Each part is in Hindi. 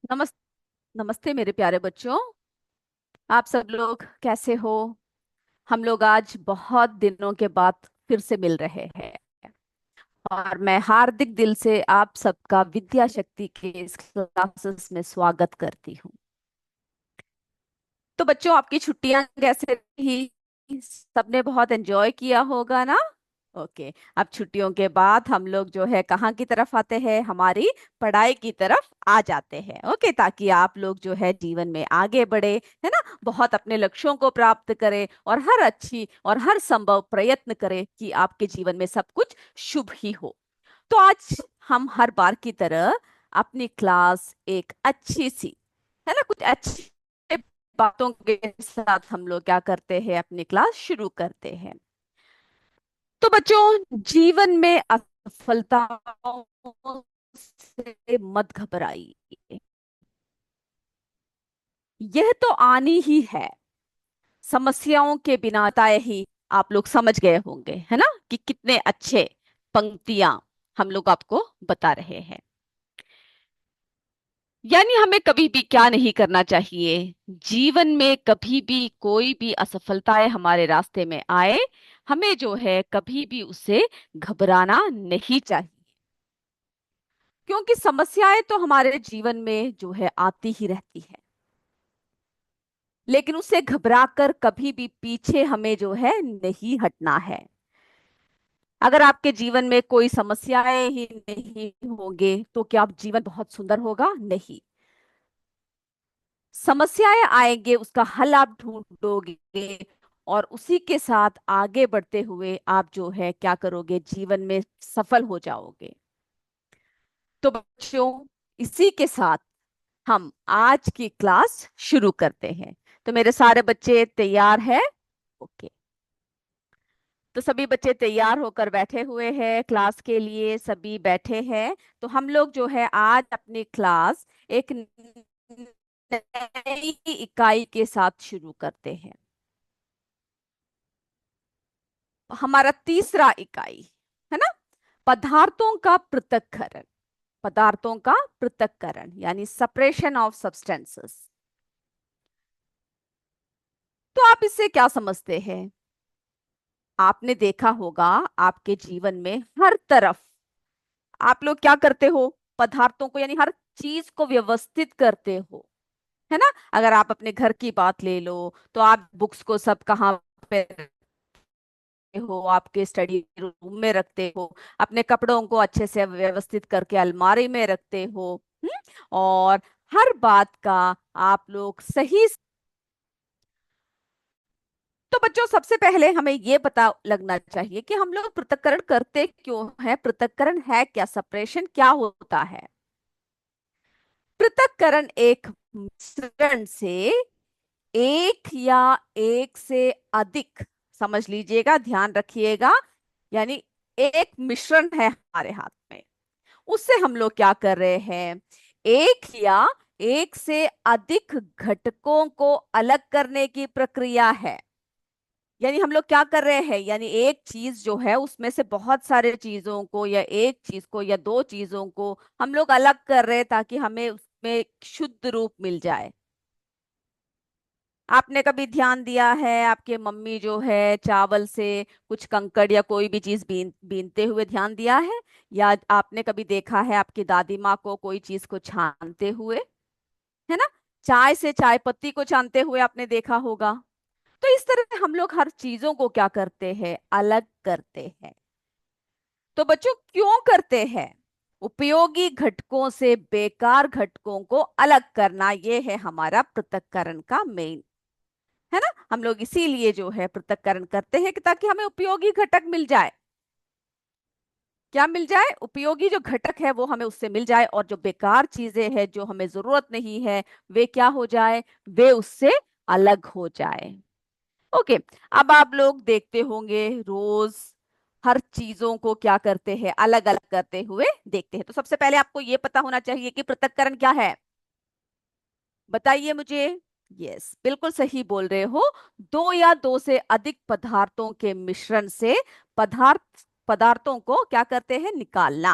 नमस नमस्ते मेरे प्यारे बच्चों। आप सब लोग कैसे हो? हम लोग आज बहुत दिनों के बाद फिर से मिल रहे हैं और मैं हार्दिक दिल से आप सबका विद्या शक्ति के इस क्लासेस में स्वागत करती हूँ। तो बच्चों, आपकी छुट्टियां कैसे रही? सबने बहुत एंजॉय किया होगा ना? ओके। अब छुट्टियों के बाद हम लोग जो है कहाँ की तरफ आते हैं? हमारी पढ़ाई की तरफ आ जाते हैं। ओके, ताकि आप लोग जो है जीवन में आगे बढ़े, है ना, बहुत अपने लक्ष्यों को प्राप्त करें और हर अच्छी और हर संभव प्रयत्न करें कि आपके जीवन में सब कुछ शुभ ही हो। तो आज हम हर बार की तरह अपनी क्लास एक अच्छी सी, है ना, कुछ अच्छी बातों के साथ हम लोग क्या करते हैं, अपनी क्लास शुरू करते हैं। तो बच्चों, जीवन में असफलताओं से मत घबराइए। यह तो आनी ही है। समस्याओं के बिना ताए ही आप लोग समझ गए होंगे, है ना, कि कितने अच्छे पंक्तियां हम लोग आपको बता रहे हैं। यानी हमें कभी भी क्या नहीं करना चाहिए? जीवन में कभी भी कोई भी असफलताएं हमारे रास्ते में आए, हमें जो है कभी भी उससे घबराना नहीं चाहिए। क्योंकि समस्याएं तो हमारे जीवन में जो है आती ही रहती है, लेकिन उससे घबराकर कभी भी पीछे हमें जो है नहीं हटना है। अगर आपके जीवन में कोई समस्याएं ही नहीं होंगे तो क्या आप जीवन बहुत सुंदर होगा? नहीं। समस्याएं आएंगे, उसका हल आप ढूंढोगे और उसी के साथ आगे बढ़ते हुए आप जो है क्या करोगे, जीवन में सफल हो जाओगे। तो बच्चों, इसी के साथ हम आज की क्लास शुरू करते हैं। तो मेरे सारे बच्चे तैयार हैं? ओके। तो सभी बच्चे तैयार होकर बैठे हुए हैं क्लास के लिए, सभी बैठे हैं। तो हम लोग जो है आज अपनी क्लास एक नई इकाई के साथ शुरू करते हैं। हमारा तीसरा इकाई, है ना, पदार्थों का पृथक्करण। पदार्थों का पृथक्करण यानी सेपरेशन ऑफ सब्सटेंसेस। तो आप इससे क्या समझते हैं? आपने देखा होगा आपके जीवन में हर तरफ आप लोग क्या करते हो, पदार्थों को यानी हर चीज को व्यवस्थित करते हो, है ना। अगर आप अपने घर की बात ले लो तो आप बुक्स को सब कहाँ पे रखते हो? आपके स्टडी रूम में रखते हो। अपने कपड़ों को अच्छे से व्यवस्थित करके अलमारी में रखते हो। और हर बात का आप लोग सही। तो बच्चों, सबसे पहले हमें ये पता लगना चाहिए कि हम लोग पृथक्करण करते क्यों हैं। पृथक्करण है क्या? सेपरेशन क्या होता है? पृथक्करण एक मिश्रण से एक या एक से अधिक, समझ लीजिएगा, ध्यान रखिएगा, यानी एक मिश्रण है हमारे हाथ में, उससे हम लोग क्या कर रहे हैं, एक या एक से अधिक घटकों को अलग करने की प्रक्रिया है। यानी हम लोग क्या कर रहे हैं, यानी एक चीज जो है उसमें से बहुत सारे चीजों को या एक चीज को या दो चीजों को हम लोग अलग कर रहे हैं ताकि हमें उसमें शुद्ध रूप मिल जाए। आपने कभी ध्यान दिया है आपके मम्मी जो है चावल से कुछ कंकड़ या कोई भी चीज बीनते हुए, ध्यान दिया है? या आपने कभी देखा है आपकी दादी माँ को कोई चीज को छानते हुए, है ना, चाय से चाय पत्ती को छानते हुए आपने देखा होगा। तो इस तरह हम लोग हर चीजों को क्या करते हैं, अलग करते हैं। तो बच्चों, क्यों करते हैं? उपयोगी घटकों से बेकार घटकों को अलग करना, ये है हमारा पृथक्करण का मेन, है ना। हम लोग इसीलिए जो है पृथक्करण करते हैं कि ताकि हमें उपयोगी घटक मिल जाए। क्या मिल जाए? उपयोगी जो घटक है वो हमें उससे मिल जाए, और जो बेकार चीजें हैं जो हमें जरूरत नहीं है वे क्या हो जाए, वे उससे अलग हो जाए। ओके। अब आप लोग देखते होंगे रोज हर चीजों को क्या करते हैं, अलग अलग करते हुए देखते हैं। तो सबसे पहले आपको यह पता होना चाहिए कि पृथक्करण क्या है। बताइए मुझे। यस, बिल्कुल सही बोल रहे हो। दो या दो से अधिक पदार्थों के मिश्रण से पदार्थों को क्या करते हैं, निकालना।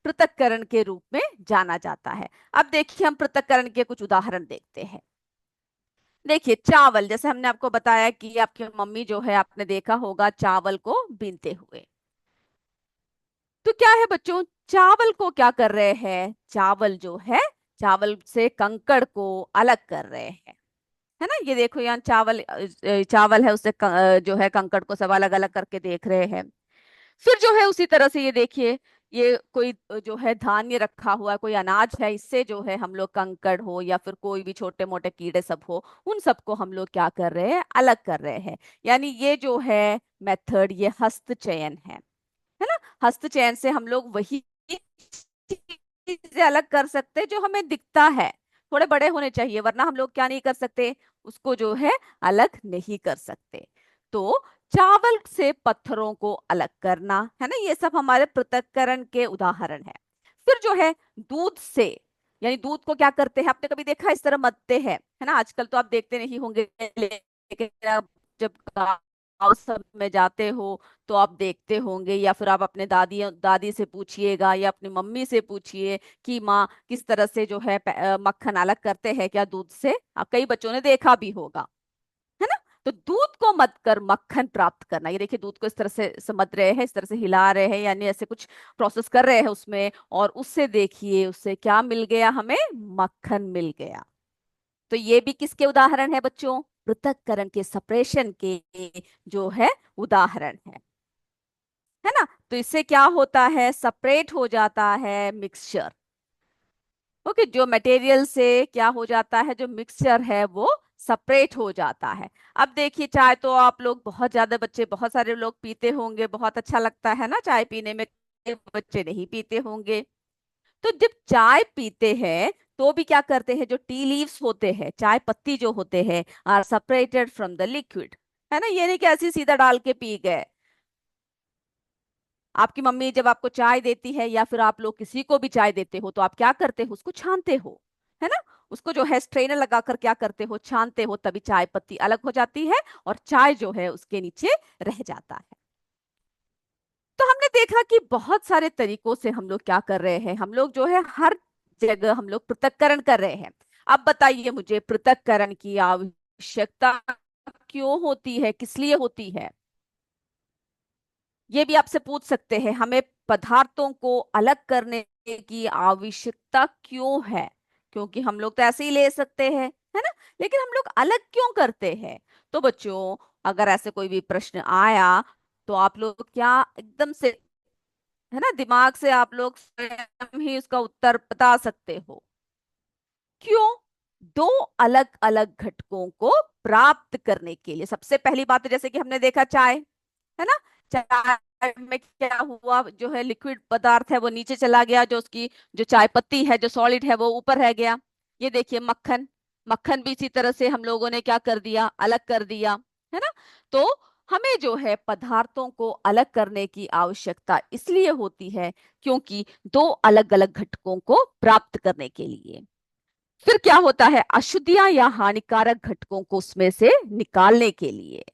पृथक्करण के रूप में जाना जाता है। अब देखिए हम पृथक्करण के कुछ उदाहरण देखते हैं। देखिए चावल, जैसे हमने आपको बताया कि आपकी मम्मी जो है, आपने देखा होगा चावल को बीनते हुए। तो क्या है बच्चों, चावल को क्या कर रहे हैं, चावल जो है, चावल से कंकड़ को अलग कर रहे हैं, है ना। ये देखो यहाँ चावल चावल है, उससे जो है कंकड़ को सब अलग अलग करके देख रहे हैं। फिर जो है उसी तरह से ये देखिए, ये कोई जो है धान्य रखा हुआ है, कोई अनाज है, इससे जो है हम लोग कंकड़ हो या फिर कोई भी छोटे मोटे कीड़े सब हो, उन सबको हम लोग क्या कर रहे हैं, अलग कर रहे हैं। यानी ये जो है मेथड, ये हस्तचयन है ना। हस्तचयन से हम लोग वही चीजें अलग कर सकते हैं जो हमें दिखता है। थोड़े बड़े होने चाहिए, वरना हम लोग क्या नहीं कर सकते, उसको जो है अलग नहीं कर सकते। तो चावल से पत्थरों को अलग करना, है ना, ये सब हमारे पृथक्करण के उदाहरण है। फिर जो है दूध से, यानी दूध को क्या करते हैं, आपने कभी देखा इस तरह मथते हैं, है ना। आजकल तो आप देखते नहीं होंगे, लेकिन आप जब गाँव सब में जाते हो तो आप देखते होंगे, या फिर आप अपने दादी दादी से पूछिएगा या अपनी मम्मी से पूछिए कि माँ किस तरह से जो है मक्खन अलग करते हैं क्या दूध से। कई बच्चों ने देखा भी होगा, है ना। तो दूध को मत कर मक्खन प्राप्त करना, ये देखिए दूध को इस तरह से समझ रहे हैं, इस तरह से हिला रहे हैं, यानी ऐसे कुछ प्रोसेस कर रहे हैं उसमें, और उससे देखिए उससे क्या मिल गया, हमें मक्खन मिल गया। तो ये भी किसके उदाहरण है बच्चों, पृथक्करण के, सेपरेशन के जो है उदाहरण है ना। तो इससे क्या होता है, सेपरेट हो जाता है मिक्सचर। ओके, जो मटेरियल से क्या हो जाता है, जो मिक्सचर है वो सेपरेट हो जाता है। अब देखिए चाय तो आप लोग बहुत ज्यादा बच्चे, बहुत सारे लोग पीते होंगे, बहुत अच्छा लगता है ना चाय पीने में। कई बच्चे नहीं पीते होंगे। तो जब चाय पीते हैं तो भी क्या करते हैं, जो टी लीव्स होते हैं, चाय पत्ती जो होते हैं, are separated from the liquid, है ना। ये नहीं कि ऐसे सीधा डाल के पी गए। आपकी मम्मी जब आपको चाय देती है, या फिर आप लोग किसी को भी चाय देते हो, तो आप क्या करते हो, उसको छानते हो, है ना। उसको जो है स्ट्रेनर लगाकर क्या करते हो, छानते हो, तभी चाय पत्ती अलग हो जाती है और चाय जो है उसके नीचे रह जाता है। तो हमने देखा कि बहुत सारे तरीकों से हम लोग क्या कर रहे हैं, हम लोग जो है हर जगह हम लोग पृथक्करण कर रहे हैं। अब बताइए मुझे, पृथक्करण की आवश्यकता क्यों होती है, किस लिए होती है, ये भी आपसे पूछ सकते हैं। हमें पदार्थों को अलग करने की आवश्यकता क्यों है, क्योंकि हम लोग तो ऐसे ही ले सकते हैं, है ना, लेकिन हम लोग अलग क्यों करते हैं। तो बच्चों, अगर ऐसे कोई भी प्रश्न आया तो आप लोग क्या एकदम से, है ना, दिमाग से आप लोग स्वयं ही उसका उत्तर बता सकते हो। क्यों, दो अलग अलग घटकों को प्राप्त करने के लिए। सबसे पहली बात तो जैसे कि हमने देखा चाय, है ना। चाय में क्या हुआ, जो है लिक्विड पदार्थ है वो नीचे चला गया, जो उसकी जो चाय पत्ती है, जो सॉलिड है, वो ऊपर रह गया। ये देखिए मक्खन, मक्खन भी इसी तरह से हम लोगों ने क्या कर दिया, अलग कर दिया, है ना। तो हमें जो है पदार्थों को अलग करने की आवश्यकता इसलिए होती है क्योंकि दो अलग अलग घटकों को प्राप्त करने के लिए। फिर क्या होता है, अशुद्धियां या हानिकारक घटकों को उसमें से निकालने के लिए।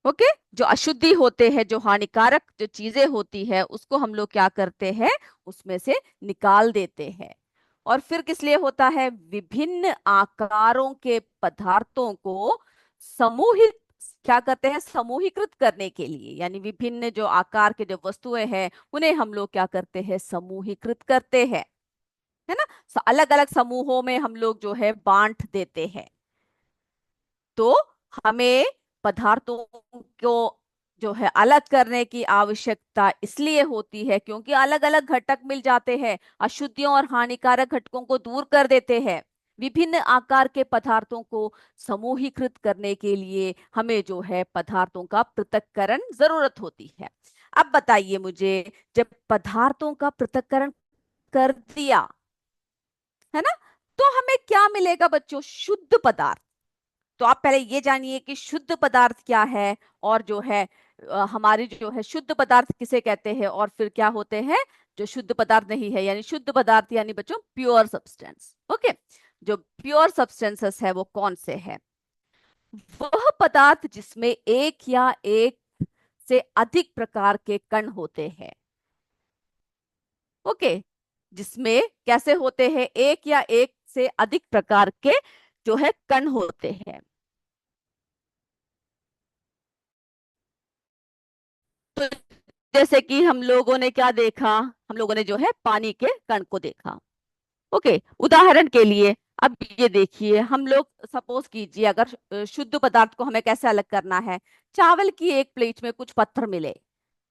ओके, जो अशुद्धि होते हैं, जो हानिकारक जो चीजें होती है, उसको हम लोग क्या करते हैं, उसमें से निकाल देते हैं। और फिर किस लिए होता है, विभिन्न आकारों के पदार्थों को समूहित, क्या करते हैं, समूहीकृत करने के लिए। यानी विभिन्न जो आकार के जो वस्तुएं हैं, उन्हें हम लोग क्या करते हैं, समूहीकृत करते हैं, है ना। अलग अलग समूहों में हम लोग जो है बांट देते हैं। तो हमें पदार्थों को जो है अलग करने की आवश्यकता इसलिए होती है क्योंकि अलग अलग घटक मिल जाते हैं, अशुद्धियों और हानिकारक घटकों को दूर कर देते हैं। विभिन्न आकार के पदार्थों को समूहीकृत करने के लिए हमें जो है पदार्थों का पृथक्करण जरूरत होती है। अब बताइए मुझे, जब पदार्थों का पृथक्करण कर दिया, है ना, तो हमें क्या मिलेगा बच्चों, शुद्ध पदार्थ। तो आप पहले ये जानिए कि शुद्ध पदार्थ क्या है, और जो है हमारी जो है शुद्ध पदार्थ किसे कहते हैं, और फिर क्या होते हैं जो शुद्ध पदार्थ नहीं है। यानी शुद्ध पदार्थ यानी बच्चों प्योर सब्सटेंस। ओके, जो प्योर सब्सटेंसेस है वो कौन से है, वह पदार्थ जिसमें एक या एक से अधिक प्रकार के कण होते हैं। ओके, जिसमें कैसे होते हैं, एक या एक से अधिक प्रकार के जो है कण होते हैं। तो जैसे कि हम लोगों ने क्या देखा, हम लोगों ने जो है पानी के कण को देखा। ओके, उदाहरण के लिए अब ये देखिए, हम लोग सपोज कीजिए अगर शुद्ध पदार्थ को हमें कैसे अलग करना है। चावल की एक प्लेट में कुछ पत्थर मिले,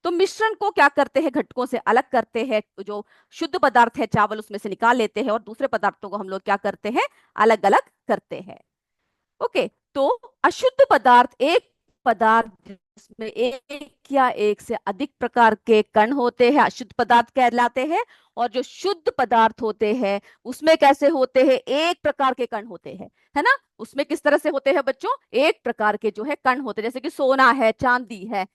तो मिश्रण को क्या करते हैं, घटकों से अलग करते हैं, जो शुद्ध पदार्थ है चावल उसमें से निकाल लेते हैं और दूसरे पदार्थों को हम लोग क्या करते हैं, अलग अलग करते हैं। ओके, तो अशुद्ध पदार्थ एक पदार्थ जिसमें एक या एक से अधिक प्रकार के कण होते हैं अशुद्ध पदार्थ कहलाते हैं। और जो शुद्ध पदार्थ होते हैं उसमें कैसे होते हैं, एक प्रकार के कण होते हैं, है ना। उसमें किस तरह से होते हैं बच्चों, एक प्रकार के जो है कण होते हैं, जैसे कि सोना है, चांदी है,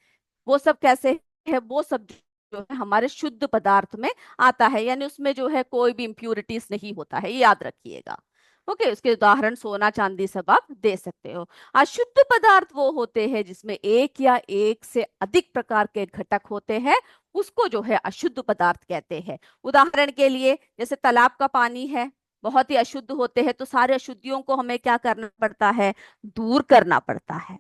वो सब कैसे है, वो सब जो है हमारे शुद्ध पदार्थ में आता है, यानी उसमें जो है कोई भी इम्प्यूरिटीज नहीं होता है, ये याद रखिएगा। ओके, उसके उदाहरण सोना चांदी सब आप दे सकते हो। अशुद्ध पदार्थ वो होते हैं जिसमें एक या एक से अधिक प्रकार के घटक होते हैं, उसको जो है अशुद्ध पदार्थ कहते हैं। उदाहरण के लिए जैसे तालाब का पानी है, बहुत ही अशुद्ध होते हैं, तो सारे अशुद्धियों को हमें क्या करना पड़ता है, दूर करना पड़ता है।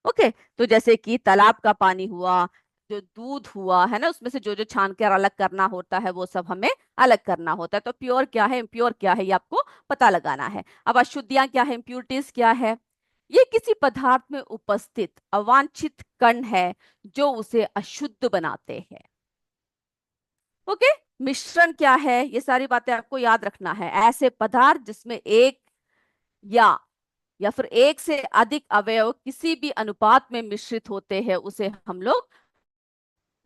ओके, तो जैसे कि तालाब का पानी हुआ, जो दूध हुआ है ना, उसमें से जो जो छान कर अलग करना होता है वो सब हमें अलग करना होता है। तो प्योर क्या है, इम्प्योर क्या है, ये आपको पता लगाना है। अब अशुद्धियां क्या है, इम्प्यूरिटीज क्या है, ये किसी पदार्थ में उपस्थित अवांछित कण है जो उसे अशुद्ध बनाते हैं। ओके, मिश्रण क्या है, ये सारी बातें आपको याद रखना है। ऐसे पदार्थ जिसमें एक या या फिर एक से अधिक अवयव किसी भी अनुपात में मिश्रित होते हैं उसे हम लोग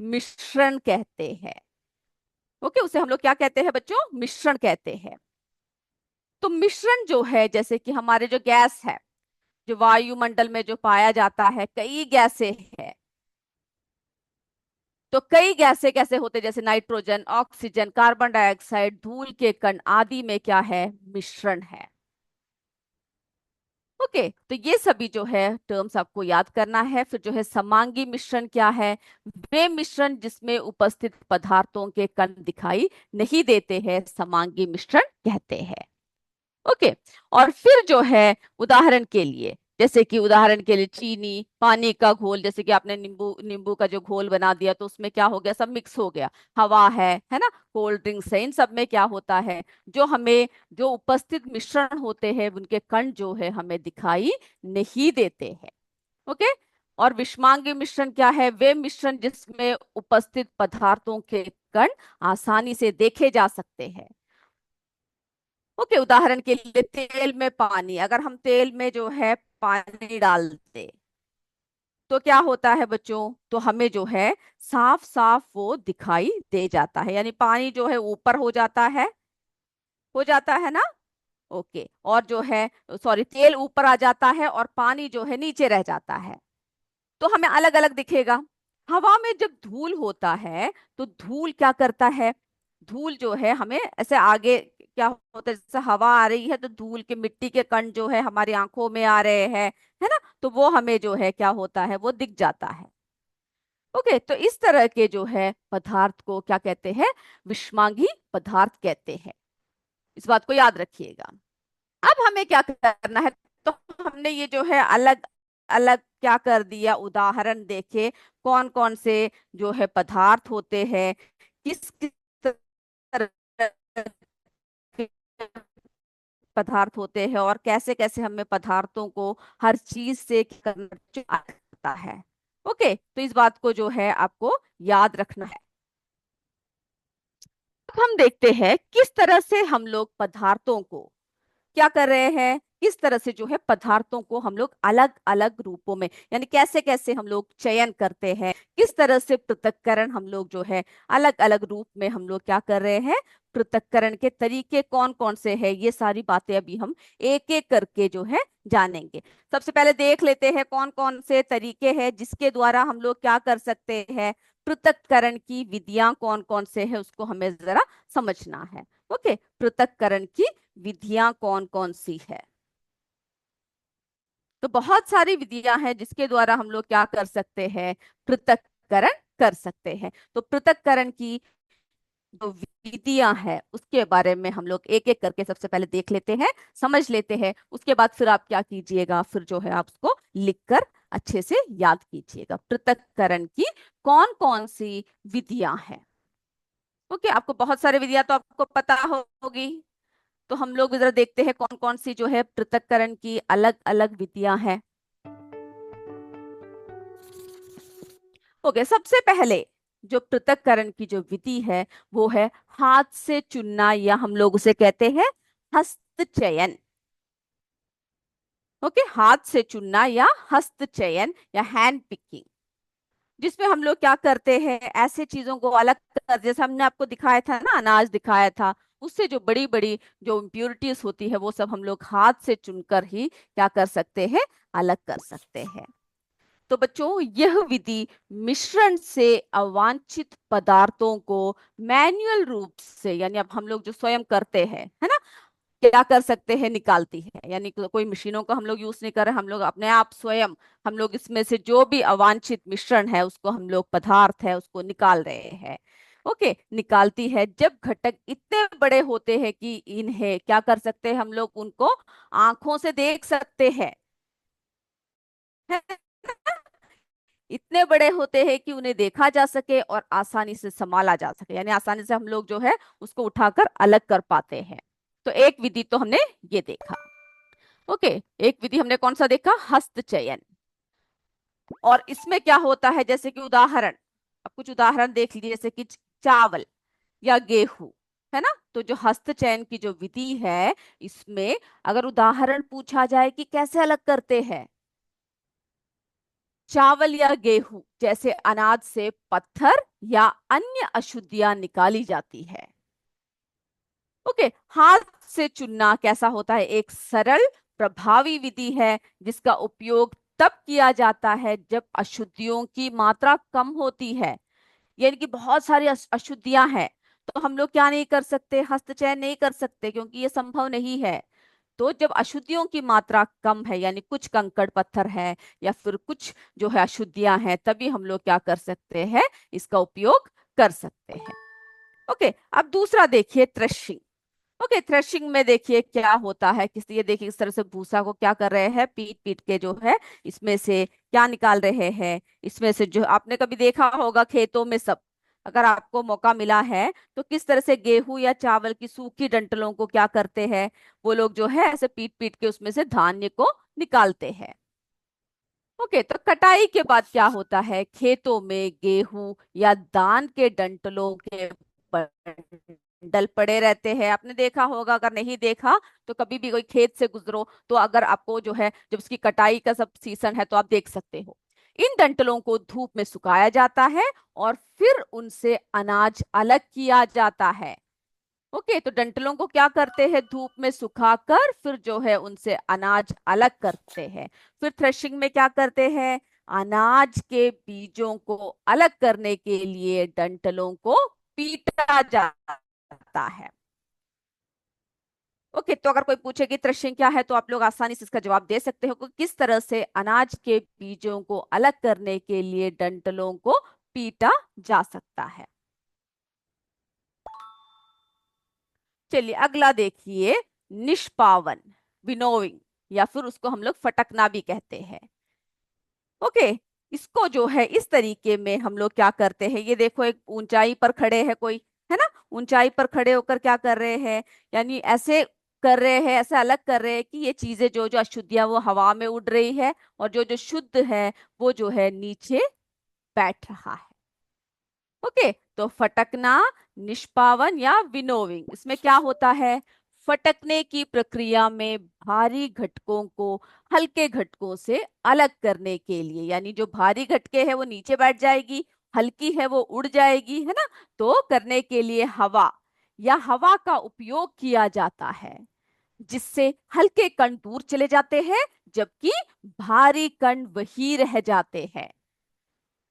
मिश्रण कहते हैं। ओके, उसे हम लोग क्या कहते हैं बच्चों, मिश्रण कहते हैं। तो मिश्रण जो है, जैसे कि हमारे जो गैस है, जो वायुमंडल में जो पाया जाता है, कई गैसें हैं। तो कई गैसें कैसे होते हैं, जैसे नाइट्रोजन, ऑक्सीजन, कार्बन डाइऑक्साइड, धूल के कण आदि में क्या है, मिश्रण है। ओके, तो ये सभी जो है टर्म्स आपको याद करना है। फिर जो है समांगी मिश्रण क्या है, वे मिश्रण जिसमें उपस्थित पदार्थों के कण दिखाई नहीं देते हैं समांगी मिश्रण कहते हैं। ओके, और फिर जो है उदाहरण के लिए, जैसे कि उदाहरण के लिए चीनी, पानी का घोल, जैसे कि आपने नींबू नींबू का जो घोल बना दिया तो उसमें क्या हो गया, सब मिक्स हो गया। हवा है ना, कोल्ड ड्रिंक्स है, इन सब में क्या होता है, जो हमें जो उपस्थित मिश्रण होते हैं उनके कण जो है हमें दिखाई नहीं देते हैं। ओके, और विषमांगी मिश्रण क्या है, वे मिश्रण जिसमें उपस्थित पदार्थों के कण आसानी से देखे जा सकते हैं। ओके, उदाहरण के लिए तेल में पानी, अगर हम तेल में जो है पानी डाल दे तो क्या होता है बच्चों, तो हमें जो है साफ साफ वो दिखाई दे जाता है, यानी पानी जो है ऊपर हो जाता है ना। ओके, और जो है सॉरी, तेल ऊपर आ जाता है और पानी जो है नीचे रह जाता है, तो हमें अलग अलग दिखेगा। हवा में जब धूल होता है तो धूल क्या करता है, धूल जो है हमें ऐसे आगे क्या होता है, जैसे हवा आ रही है तो धूल के मिट्टी के कण जो है हमारी आंखों में आ रहे हैं, है ना, तो वो हमें जो है क्या होता है, वो दिख जाता है। ओके, तो इस तरह के जो है पदार्थ को क्या कहते हैं, विषमांगी पदार्थ कहते हैं। इस बात को याद रखिएगा। अब हमें क्या करना है, तो हमने ये जो है अलग अलग क्या कर दिया, उदाहरण देखे कौन कौन से जो है पदार्थ होते हैं, किस किस तरह के पदार्थ होते हैं, और कैसे कैसे हमें पदार्थों को हर चीज से करना आता है। ओके, तो इस बात को जो है आपको याद रखना है। अब हम देखते हैं किस तरह से हम लोग पदार्थों को क्या कर रहे हैं, किस तरह से जो है पदार्थों को हम लोग अलग अलग रूपों में, यानी कैसे कैसे हम लोग चयन करते हैं, किस तरह से पृथक्करण हम लोग जो है अलग अलग रूप में हम लोग क्या कर रहे हैं, पृथक्करण के तरीके कौन कौन से हैं, ये सारी बातें अभी हम एक एक करके जो है जानेंगे। सबसे पहले देख लेते हैं कौन कौन से तरीके हैं जिसके द्वारा हम लोग क्या कर सकते हैं, पृथक्करण की विधियां कौन कौन से है उसको हमें जरा समझना है। ओके, पृथक्करण की विधियां कौन कौन सी है, तो बहुत सारी विधियां हैं जिसके द्वारा हम लोग क्या कर सकते हैं, पृथक्करण कर सकते हैं। तो पृथक्करण की जो विधियां हैं उसके बारे में हम लोग एक एक करके सबसे पहले देख लेते हैं, समझ लेते हैं। उसके बाद फिर आप क्या कीजिएगा, फिर जो है आप उसको लिखकर अच्छे से याद कीजिएगा। पृथक्करण की कौन कौन सी विधियां हैं। ओके, आपको बहुत सारे विधियां तो आपको पता होगी। तो हम लोग जरा देखते हैं कौन कौन सी जो है पृथक्करण की अलग अलग विधियां हैं। ओके, सबसे पहले जो पृथक्करण की जो विधि है वो है हाथ से चुनना, या हम लोग उसे कहते हैं हस्तचयन। ओके, हाथ से चुनना या हस्तचयन या हैंड पिकिंग, जिसमें हम लोग क्या करते हैं, ऐसे चीजों को अलग कर, जैसे हमने आपको दिखाया था ना, अनाज दिखाया था, उससे जो बड़ी बड़ी जो इम्प्योरिटीज होती है वो सब हम लोग हाथ से चुनकर ही क्या कर सकते हैं, अलग कर सकते हैं। तो बच्चों, यह विधि मिश्रण से अवांछित पदार्थों को मैन्युअल रूप से, यानी अब हम लोग जो स्वयं करते हैं, है ना, क्या कर सकते हैं, निकालती है। यानी कोई मशीनों का हम लोग यूज नहीं कर रहे, हम लोग अपने आप स्वयं हम लोग इसमें से जो भी अवांछित मिश्रण है उसको, हम लोग पदार्थ है उसको निकाल रहे हैं। ओके, निकालती है जब घटक इतने बड़े होते हैं कि इन्हें क्या कर सकते हैं, हम लोग उनको आंखों से देख सकते हैं, है ना? इतने बड़े होते हैं कि उन्हें देखा जा सके और आसानी से संभाला जा सके, यानी आसानी से हम लोग जो है उसको उठाकर अलग कर पाते हैं। तो एक विधि तो हमने ये देखा। ओके, एक विधि हमने कौन सा देखा, हस्तचयन। और इसमें क्या होता है, जैसे कि उदाहरण, अब कुछ उदाहरण देख लीजिए, जैसे कि चावल या गेहूं, है ना। तो जो हस्तचयन की जो विधि है, इसमें अगर उदाहरण पूछा जाए कि कैसे अलग करते हैं चावल या गेहूं जैसे अनाज से पत्थर या अन्य अशुद्धियां निकाली जाती है। ओके, हाथ से चुनना कैसा होता है, एक सरल प्रभावी विधि है जिसका उपयोग तब किया जाता है जब अशुद्धियों की मात्रा कम होती है, यानी कि बहुत सारी अशुद्धियां हैं, तो हम लोग क्या नहीं कर सकते, हस्तचयन नहीं कर सकते, क्योंकि ये संभव नहीं है। तो जब अशुद्धियों की मात्रा कम है, यानी कुछ कंकड़ पत्थर है या फिर कुछ जो है अशुद्धियां हैं, तभी हम लोग क्या कर सकते हैं, इसका उपयोग कर सकते हैं। ओके, अब दूसरा देखिए, थ्रेशिंग। ओके, थ्रेशिंग में देखिए क्या होता है, किस ये देखिए इस तरह से भूसा को क्या कर रहे हैं, पीट पीट के जो है इसमें से क्या निकाल रहे हैं। इसमें से जो आपने कभी देखा होगा खेतों में सब, अगर आपको मौका मिला है तो किस तरह से गेहूं या चावल की सूखी डंठलों को क्या करते हैं, वो लोग जो है ऐसे पीट पीट के उसमें से धान्य को निकालते हैं। ओके, तो कटाई के बाद क्या होता है, खेतों में गेहूं या धान के डंठलों के बंडल पड़े रहते हैं। आपने देखा होगा, अगर नहीं देखा तो कभी भी कोई खेत से गुजरो तो अगर आपको जो है जब उसकी कटाई का सब सीजन है तो आप देख सकते हो। इन डंठलों को धूप में सुखाया जाता है और फिर उनसे अनाज अलग किया जाता है। ओके, तो डंठलों को क्या करते हैं, धूप में सुखाकर फिर जो है उनसे अनाज अलग करते हैं। फिर थ्रेशिंग में क्या करते हैं, अनाज के बीजों को अलग करने के लिए डंठलों को पीटा जाता है। ओके, तो अगर कोई पूछे कि थ्रेशिंग क्या है तो आप लोग आसानी से इसका जवाब दे सकते हो कि किस तरह से अनाज के बीजों को अलग करने के लिए डंठलों को पीटा जा सकता है। चलिए अगला देखिए, निष्पावन, विनोविंग, या फिर उसको हम लोग फटकना भी कहते हैं। ओके, इसको जो है इस तरीके में हम लोग क्या करते हैं, ये देखो एक ऊंचाई पर खड़े हैं कोई, है ना, ऊंचाई पर खड़े होकर क्या कर रहे हैं, यानी ऐसे कर रहे हैं, ऐसे अलग कर रहे हैं कि ये चीजें जो जो अशुद्धियां वो हवा में उड़ रही है और जो जो शुद्ध है वो जो है नीचे बैठ रहा है। ओके, तो फटकना, निष्पावन या विनोविंग, इसमें क्या होता है, फटकने की प्रक्रिया में भारी घटकों को हल्के घटकों से अलग करने के लिए, यानी जो भारी घटके है वो नीचे बैठ जाएगी, हल्की है वो उड़ जाएगी, है ना। तो करने के लिए हवा या हवा का उपयोग किया जाता है, जिससे हल्के कण दूर चले जाते हैं जबकि भारी कण वही रह जाते हैं।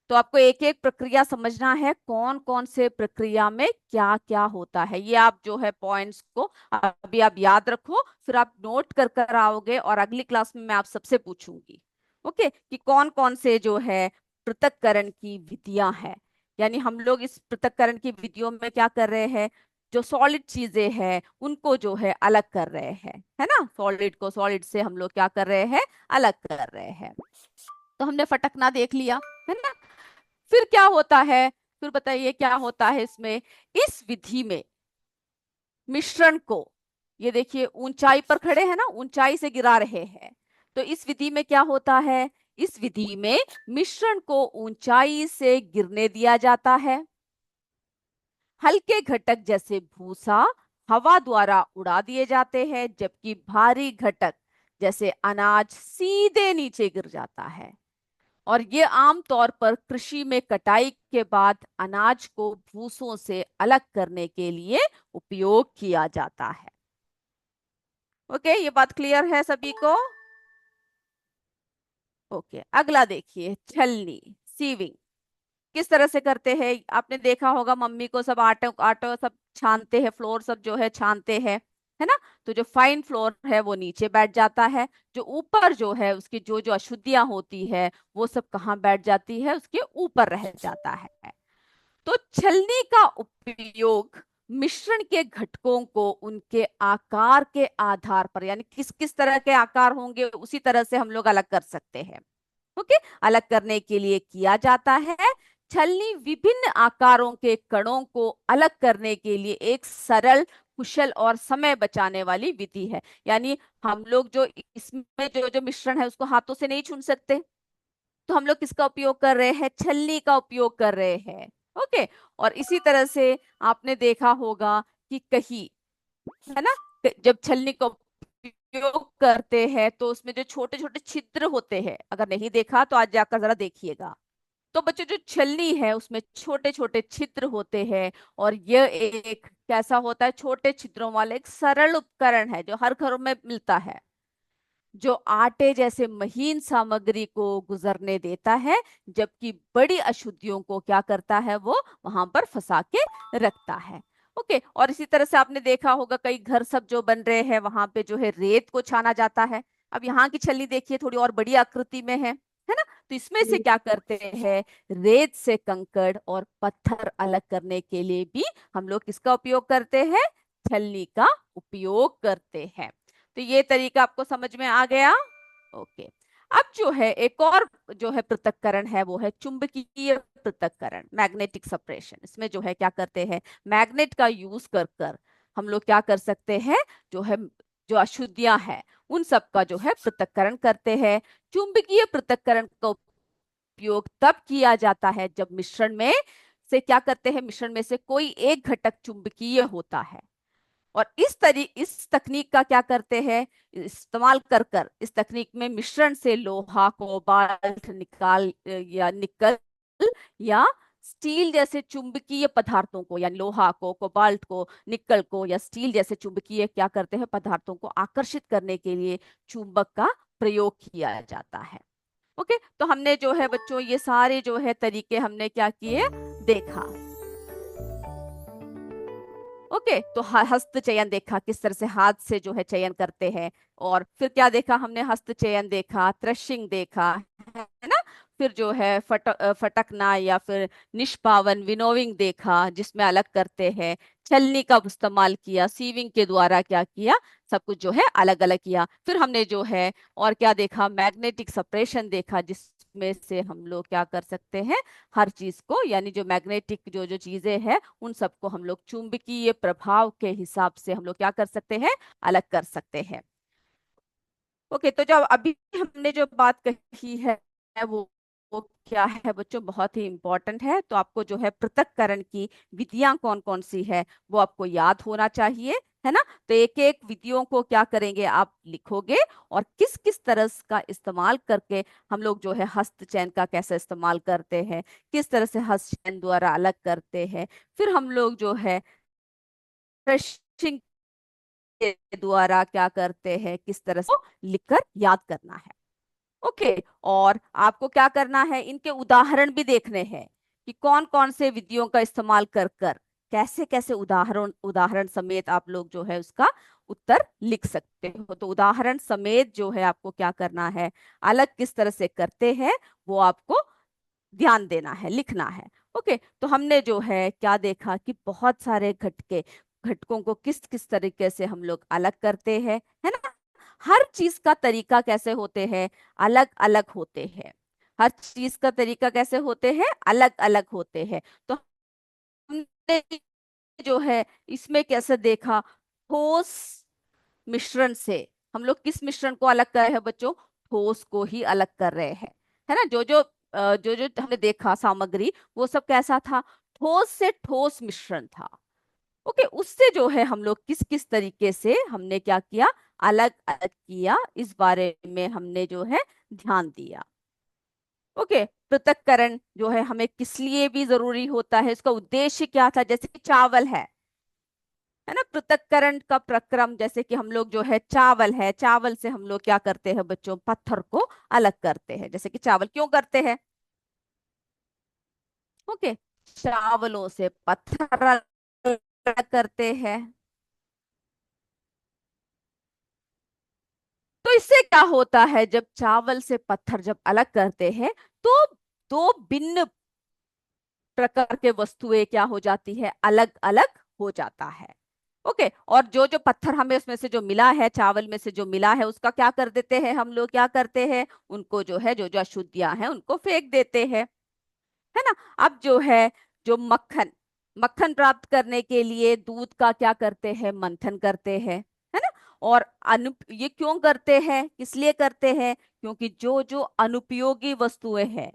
तो आपको एक एक प्रक्रिया समझना है, कौन कौन से प्रक्रिया में क्या क्या होता है, ये आप जो है पॉइंट्स को अभी आप याद रखो, फिर आप नोट कर कर आओगे और अगली क्लास में मैं आप सबसे पूछूंगी। ओके, कि कौन कौन से जो है पृथक्करण की विधियां हैं, यानी हम लोग इस पृथक्करण की विधियों में क्या कर रहे हैं, जो सॉलिड चीजें हैं उनको जो है अलग कर रहे हैं, है ना। सॉलिड को सॉलिड से हम लोग क्या कर रहे हैं, अलग कर रहे हैं। तो हमने फटकना देख लिया, है ना। फिर क्या होता है, फिर बताइए क्या होता है इसमें। इस विधि में मिश्रण को, ये देखिए ऊंचाई पर खड़े हैं ना, ऊंचाई से गिरा रहे हैं। तो इस विधि में क्या होता है, इस विधि में मिश्रण को ऊंचाई से गिरने दिया जाता है। हल्के घटक जैसे भूसा हवा द्वारा उड़ा दिए जाते हैं, जबकि भारी घटक जैसे अनाज सीधे नीचे गिर जाता है। और ये आमतौर पर कृषि में कटाई के बाद अनाज को भूसों से अलग करने के लिए उपयोग किया जाता है। ओके, ये बात क्लियर है सभी को। ओके, अगला देखिए, छलनी, सीविंग। किस तरह से करते हैं, आपने देखा होगा मम्मी को सब आटे आटे सब छानते हैं, फ्लोर सब जो है छानते हैं, है ना। तो जो फाइन फ्लोर है वो नीचे बैठ जाता है, जो ऊपर जो है उसकी जो जो अशुद्धियां होती है वो सब कहाँ बैठ जाती है, उसके ऊपर रह जाता है। तो छलनी का उपयोग मिश्रण के घटकों को उनके आकार के आधार पर, यानी किस किस तरह के आकार होंगे उसी तरह से हम लोग अलग कर सकते हैं। ओके, अलग करने के लिए किया जाता है। छलनी विभिन्न आकारों के कणों को अलग करने के लिए एक सरल, कुशल और समय बचाने वाली विधि है। यानी हम लोग जो इसमें जो जो मिश्रण है उसको हाथों से नहीं छू सकते, तो हम लोग किसका उपयोग कर रहे हैं, छलनी का उपयोग कर रहे हैं। ओके, और इसी तरह से आपने देखा होगा कि कहीं, है ना, जब छलनी का उपयोग करते हैं तो उसमें जो छोटे छोटे छिद्र होते हैं, अगर नहीं देखा तो आज जाकर जरा देखिएगा। तो बच्चों जो छलनी है उसमें छोटे छोटे छिद्र होते हैं, और यह एक कैसा होता है, छोटे छिद्रों वाला एक सरल उपकरण है जो हर घरों में मिलता है, जो आटे जैसे महीन सामग्री को गुजरने देता है, जबकि बड़ी अशुद्धियों को क्या करता है, वो वहां पर फंसा के रखता है। ओके, और इसी तरह से आपने देखा होगा कई घर सब जो बन रहे हैं वहां पे जो है रेत को छाना जाता है। अब यहाँ की छलनी देखिए थोड़ी और बड़ी आकृति में है ना। तो इसमें से क्या करते हैं, रेत से कंकड़ और पत्थर अलग करने के लिए भी हम लोग किसका उपयोग करते हैं, छलनी का उपयोग करते हैं। तो ये तरीका आपको समझ में आ गया। ओके, अब जो है एक और जो है पृथक्करण है वो है चुंबकीय पृथक्करण, मैग्नेटिक सेपरेशन। इसमें जो है क्या करते हैं, मैग्नेट का यूज कर कर हम लोग क्या कर सकते हैं, जो है जो अशुद्धियां हैं उन सब का जो है पृथक्करण करते हैं। चुंबकीय पृथक्करण का उपयोग तब किया जाता है जब मिश्रण में से क्या करते हैं, मिश्रण में से कोई एक घटक चुंबकीय होता है। और इस तकनीक का क्या करते हैं, इस्तेमाल कर कर इस तकनीक में मिश्रण से लोहा, कोबाल्ट, या निकल या स्टील जैसे चुंबकीय पदार्थों को, यानी लोहा को, कोबाल्ट को, निकल को या स्टील जैसे चुंबकीय क्या करते हैं पदार्थों को आकर्षित करने के लिए चुंबक का प्रयोग किया जाता है। ओके, तो हमने जो है बच्चों ये सारे जो है तरीके हमने क्या किए, देखा। ओके, तो हस्त चयन देखा, किस तरह से हाथ से जो है चयन करते हैं। और फिर क्या देखा हमने, हस्त चयन देखा, थ्रेशिंग देखा, है ना। फिर जो है फटकना या फिर निष्पावन, विनोविंग देखा जिसमें अलग करते हैं। छलनी का इस्तेमाल किया, सीविंग के द्वारा क्या किया, सब कुछ जो है अलग अलग किया। फिर हमने जो है और क्या देखा, मैग्नेटिक सेपरेशन देखा, जिसमें से हम लोग क्या कर सकते हैं, हर चीज को, यानी जो मैग्नेटिक जो जो चीजें हैं उन सबको हम लोग चुंबकीय प्रभाव के हिसाब से हम लोग क्या कर सकते हैं, अलग कर सकते हैं। ओके, तो जो अभी हमने जो बात कही है वो क्या है बच्चों, बहुत ही इंपॉर्टेंट है। तो आपको जो है पृथक्करण की विधियां कौन कौन सी है वो आपको याद होना चाहिए, है ना। तो एक एक विधियों को क्या करेंगे, आप लिखोगे, और किस किस तरह का इस्तेमाल करके हम लोग जो है हस्त चयन का कैसे इस्तेमाल करते हैं, किस तरह से हस्त चयन द्वारा अलग करते हैं। फिर हम लोग जो है के द्वारा क्या करते हैं, किस तरह से लिखकर याद करना है। ओके, और आपको क्या करना है, इनके उदाहरण भी देखने हैं कि कौन कौन से विधियों का इस्तेमाल कर कर कैसे कैसे उदाहरण उदाहरण समेत आप लोग जो है उसका उत्तर लिख सकते हो। तो उदाहरण समेत जो है आपको क्या करना है, अलग किस तरह से करते हैं वो आपको ध्यान देना है, लिखना है। ओके, तो हमने जो है क्या देखा कि बहुत सारे घटके घटकों को किस किस तरीके से हम लोग अलग करते हैं, है ना। हर चीज का तरीका कैसे होते हैं, अलग अलग होते हैं। हर चीज का तरीका कैसे होते हैं, अलग अलग होते हैं। तो हमने जो है इसमें कैसे देखा, ठोस मिश्रण से हम लोग किस मिश्रण को अलग कर रहे हैं बच्चों, ठोस को ही अलग कर रहे हैं, है ना। जो जो हमने देखा सामग्री, वो सब कैसा था, ठोस से ठोस मिश्रण था। ओके, उससे जो है हम लोग किस किस तरीके से हमने क्या किया, अलग अलग किया, इस बारे में हमने जो है ध्यान दिया। ओके, पृथक्करण जो है हमें किस लिए भी जरूरी होता है, इसका उद्देश्य क्या था, जैसे कि चावल है ना। पृथक्करण का प्रक्रम, जैसे कि हम लोग जो है चावल से हम लोग क्या करते हैं बच्चों, पत्थर को अलग करते हैं। जैसे कि चावल क्यों करते हैं, ओके, चावलों से पत्थर अलग करते हैं। तो इससे क्या होता है, जब चावल से पत्थर जब अलग करते हैं, तो दो भिन्न प्रकार के वस्तुएं क्या हो जाती है, अलग अलग हो जाता है। ओके, और जो जो पत्थर हमें उसमें से जो मिला है, चावल में से जो मिला है, उसका क्या कर देते हैं हम लोग, क्या करते हैं, उनको जो है जो जो अशुद्धियां हैं उनको फेंक देते हैं, है ना। अब जो है, जो मक्खन मक्खन प्राप्त करने के लिए दूध का क्या करते हैं, मंथन करते हैं, है ना। और ये क्यों करते हैं, किस लिए करते हैं, क्योंकि जो जो अनुपयोगी वस्तुएं हैं,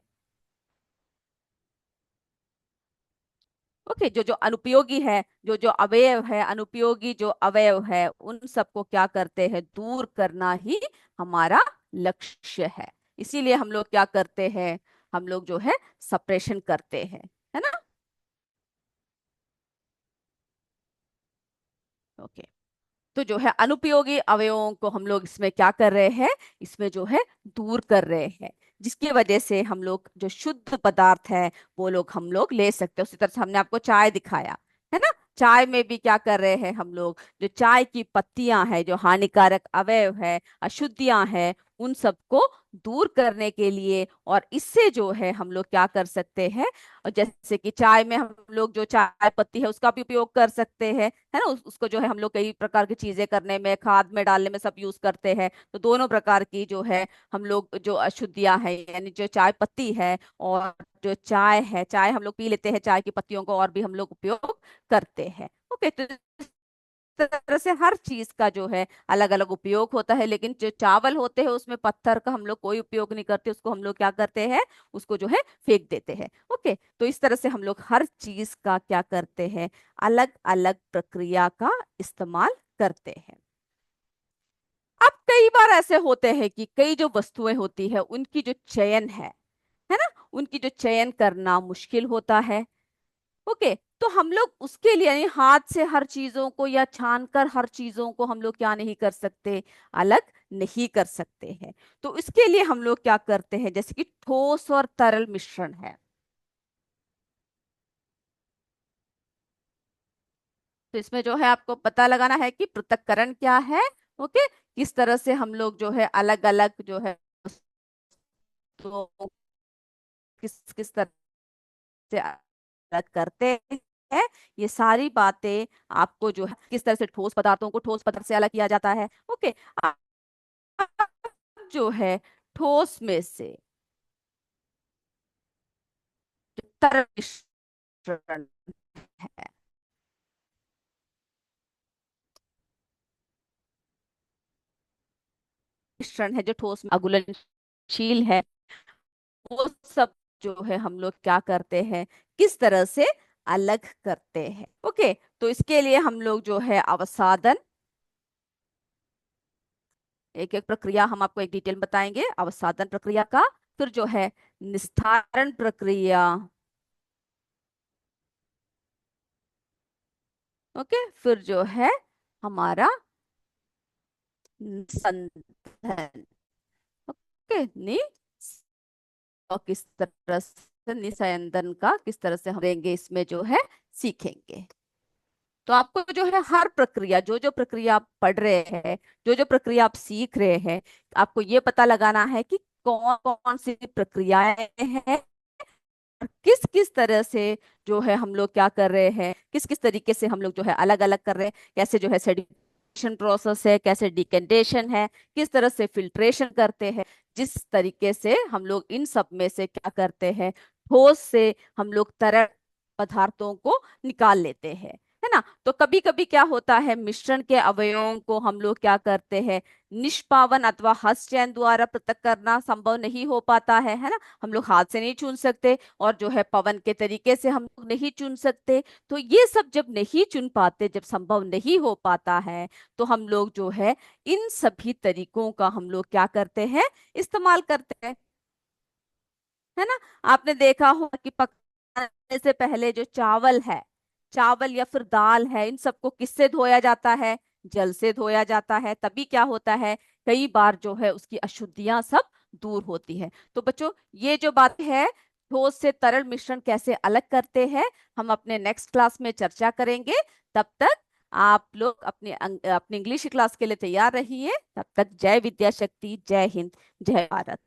ओके, जो जो अनुपयोगी है, जो जो अवयव है, अनुपयोगी जो अवयव है, उन सबको क्या करते हैं, दूर करना ही हमारा लक्ष्य है। इसीलिए हम लोग क्या करते हैं, हम लोग जो है सप्रेशन करते हैं, है ना। ओके, तो जो है अनुपयोगी अवयवों को हम लोग इसमें क्या कर रहे हैं, इसमें जो है दूर कर रहे हैं, जिसकी वजह से हम लोग जो शुद्ध पदार्थ है वो लोग हम लोग ले सकते हैं। उसी तरह से हमने आपको चाय दिखाया, है ना। चाय में भी क्या कर रहे हैं हम लोग, जो चाय की पत्तियां हैं, जो हानिकारक अवयव है, अशुद्धियां हैं, उन सबको दूर करने के लिए, और इससे जो है हम लोग क्या कर सकते हैं, और जैसे कि चाय में हम लोग जो चाय पत्ती है उसका भी उपयोग कर सकते हैं, है ना। उसको जो है हम लोग कई प्रकार की चीजें करने में, खाद में डालने में सब यूज करते हैं। तो दोनों प्रकार की जो है हम लोग जो अशुद्धियां हैं, यानी जो चाय पत्ती है और जो चाय है, चाय हम लोग पी लेते हैं, चाय की पत्तियों को और भी हम लोग उपयोग करते हैं। ओके, तो इस तरह से हर चीज का जो है अलग अलग उपयोग होता है, लेकिन जो चावल होते हैं उसमें पत्थर का हम लोग कोई उपयोग नहीं करते, उसको हम लोग क्या करते हैं, उसको जो है फेंक देते हैं। ओके, तो इस तरह से हम लोग हर चीज का क्या करते हैं, अलग अलग प्रक्रिया का इस्तेमाल करते हैं। अब कई बार ऐसे होते हैं कि कई जो वस्तुएं होती है उनकी जो चयन है ना, उनकी जो चयन करना मुश्किल होता है। ओके, तो हम लोग उसके लिए यानी हाथ से हर चीजों को या छान कर हर चीजों को हम लोग क्या नहीं कर सकते, अलग नहीं कर सकते हैं। तो इसके लिए हम लोग क्या करते हैं, जैसे कि ठोस और तरल मिश्रण है, तो इसमें जो है आपको पता लगाना है कि पृथक्करण क्या है। ओके, किस तरह से हम लोग जो है अलग अलग जो है वस्तुओं, किस किस तरह से अलग करते हैं, ये सारी बातें आपको जो है किस तरह से ठोस पदार्थों को ठोस पदार्थ से अलग किया जाता है। ओके, जो है ठोस में से जो तरल मिश्रण है, मिश्रण है जो ठोस में अघुलनशील है, वो सब जो है हम लोग क्या करते हैं, किस तरह से अलग करते हैं। ओके, तो इसके लिए हम लोग जो है अवसादन, एक एक प्रक्रिया हम आपको एक डिटेल बताएंगे अवसादन प्रक्रिया का, फिर जो है निस्तारण प्रक्रिया, ओके, फिर जो है हमारा निस्संदन, ओके, नि और किस तरह से निस्यंदन का किस तरह से हम देंगे, इसमें जो है सीखेंगे। तो आपको जो है हर प्रक्रिया, जो जो प्रक्रिया आप पढ़ रहे हैं, जो जो प्रक्रिया आप सीख रहे हैं, आपको ये पता लगाना है कि कौन कौन सी प्रक्रियाएं हैं किस किस तरह से जो है हम लोग क्या कर रहे हैं, किस किस तरीके से हम लोग जो है अलग अलग कर रहे हैं, कैसे जो है सेडिमेंटेशन प्रोसेस है, कैसे डिकेंटेशन है, किस तरह से फिल्ट्रेशन करते हैं, जिस तरीके से हम लोग इन सब में से क्या करते हैं, ठोस से हम लोग तरल पदार्थों को निकाल लेते हैं, है ना। तो कभी कभी क्या होता है, मिश्रण के अवयवों को हम लोग क्या करते हैं, निष्पावन अथवा हस्तचयन द्वारा पृथक करना संभव नहीं हो पाता है ना। हम लोग हाथ से नहीं चुन सकते, और जो है पवन के तरीके से हम लोग नहीं चुन सकते। तो ये सब जब नहीं चुन पाते, जब संभव नहीं हो पाता है, तो हम लोग जो है इन सभी तरीकों का हम लोग क्या करते हैं, इस्तेमाल करते हैं, है ना। आपने देखा होगा कि पकाने से पहले जो चावल है, चावल या फिर दाल है, इन सबको किससे धोया जाता है, जल से धोया जाता है। तभी क्या होता है, कई बार जो है उसकी अशुद्धियां सब दूर होती है। तो बच्चों, ये जो बात है, ठोस से तरल मिश्रण कैसे अलग करते हैं, हम अपने नेक्स्ट क्लास में चर्चा करेंगे। तब तक आप लोग अपनी इंग्लिश क्लास के लिए तैयार रहिए। तब तक जय विद्या शक्ति, जय हिंद, जय भारत।